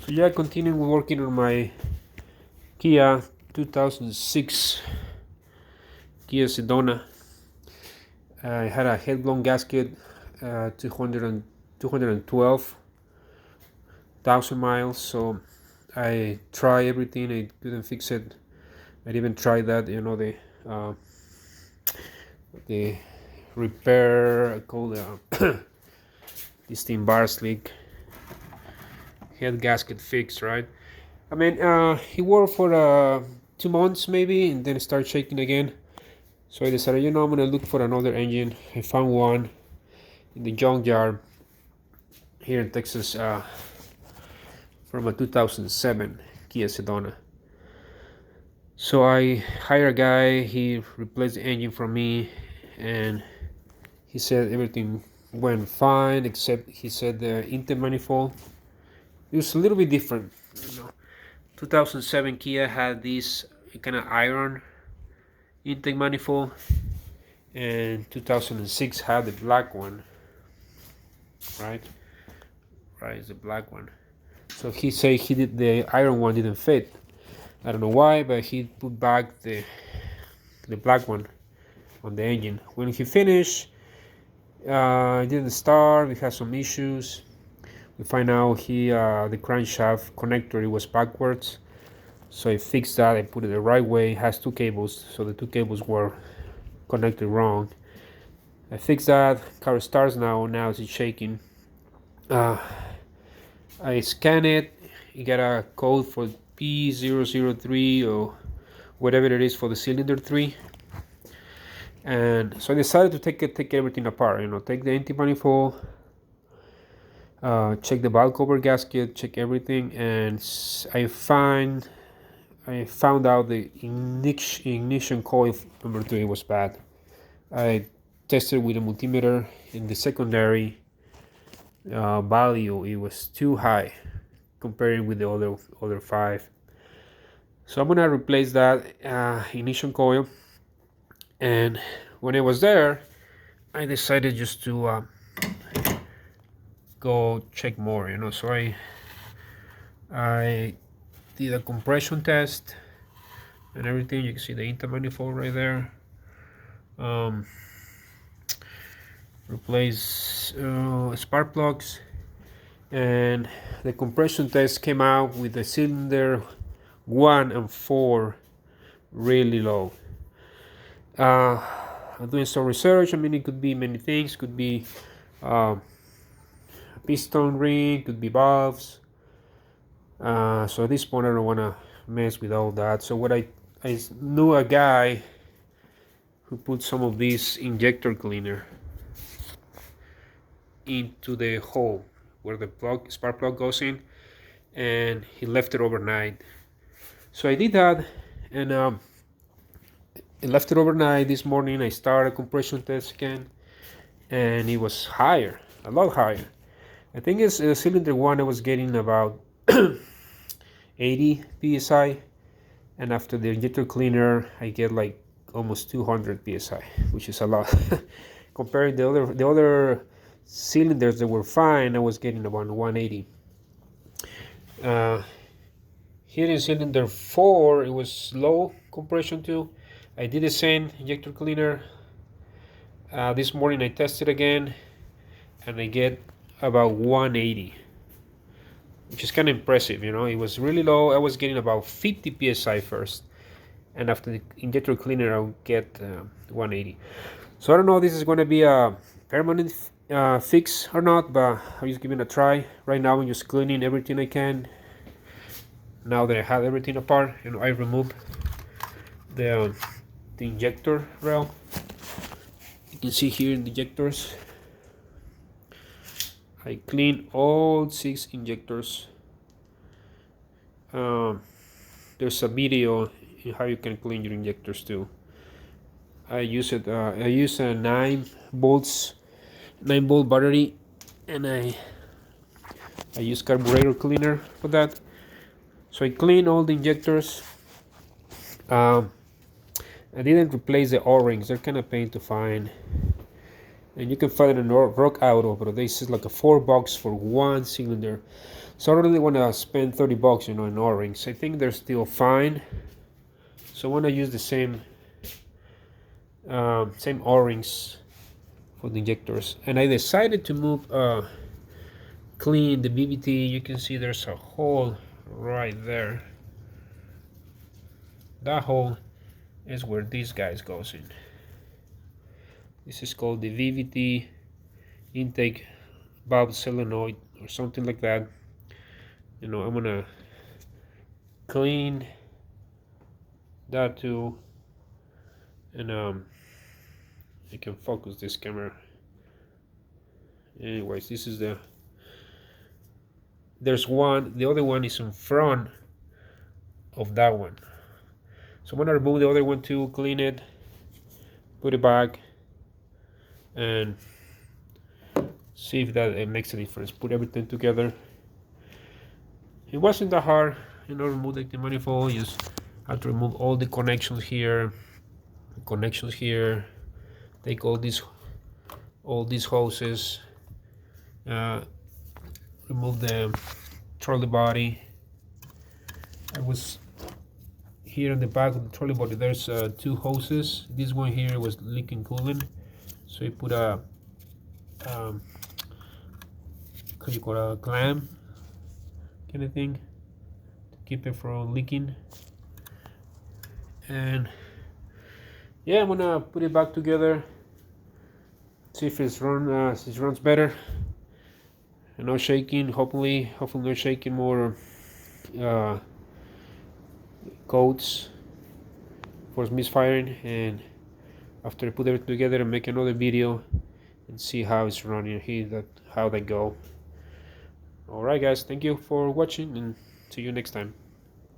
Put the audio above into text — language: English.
So yeah, continuing working on my Kia 2006 Kia Sedona. I had a head blown gasket, 212,000 miles. So I tried everything. I couldn't fix it. I even tried that, the repair called this thing bar slick head gasket fix, right? I mean, he worked for 2 months maybe, and then it started shaking again. So I decided, I'm gonna look for another engine. I found one in the junkyard here in Texas, from a 2007 Kia Sedona. So I hired a guy. He replaced the engine for me, and he said everything went fine, except he said the intake manifold, it was a little bit different. 2007 Kia had this kind of iron intake manifold, and 2006 had the black one, right? Right, it's the black one. So he said the iron one didn't fit. I don't know why, but he put back the black one on the engine. When he finished, it didn't start. We had some issues. We find out the crankshaft connector, it was backwards. So I fixed that. I put it the right way. It has two cables, so the two cables were connected wrong. I fixed that. Car starts now. Now it's shaking. I scan it. You got a code for P003 or whatever it is for the cylinder 3. And so I decided to take everything apart. Take the empty manifold, check the valve cover gasket, check everything, and I found out the ignition coil number 3 was bad. I tested with a multimeter. In the secondary value, it was too high comparing with the other 5. So I'm gonna replace that ignition coil. And when I was there, I decided just to go check more. So I did a compression test and everything. You can see the intake manifold right there. Replace spark plugs, and the compression test came out with the cylinder 1 and 4 really low. I'm doing some research. I mean, it could be many things. Could be a piston ring, could be valves. So at this point, I don't want to mess with all that. So what I knew a guy who put some of this injector cleaner into the hole where the spark plug goes in, and he left it overnight. So I did that, and I left it overnight. This morning I started a compression test again, and it was higher, a lot higher. I think it's cylinder 1, I was getting about 80 psi, and after the injector cleaner I get like almost 200 psi, which is a lot. Comparing the other cylinders that were fine, I was getting about 180. Here in cylinder 4, it was low compression too. I did the same injector cleaner. This morning I tested again, and I get about 180, which is kind of impressive. It was really low. I was getting about 50 psi first, and after the injector cleaner I'll get 180. So I don't know if this is going to be a permanent fix or not, but I'm just giving it a try. Right now I'm just cleaning everything I can. Now that I have everything apart, I removed the injector rail. You can see here in the injectors, I clean all 6 injectors. There's a video in how you can clean your injectors too. I use a 9-volt battery, and I use carburetor cleaner for that. So I clean all the injectors. I didn't replace the O-rings. They're kind of pain to find, and you can find it in Rock Auto, but this is like a $4 for one cylinder. So I don't really want to spend 30 bucks, you know, in O-rings. I think they're still fine. So I want to use the same same O-rings for the injectors. And I decided to move clean the BBT. You can see there's a hole right there. That hole is where these guys goes in. This is called the VVT intake valve selenoid or something like that. You know, I'm gonna clean that too, and I can focus this camera. Anyways, this is there's one, the other one is in front of that one. So I'm gonna remove the other one too, clean it, put it back, and see if that it makes a difference. Put everything together. It wasn't that hard, you know, remove the manifold. Just have to remove all the connections here, take all these hoses, remove the trolley body. I was here in the back of the trolley body, there's two hoses. This one here was leaking coolant, so you put a how you call a clamp kind of thing to keep it from leaking. And yeah, I'm gonna put it back together, see if it runs better. And no shaking, hopefully no shaking more codes for misfiring. And after I put everything together and make another video and see how it's running here, how they go. Alright guys, thank you for watching and see you next time.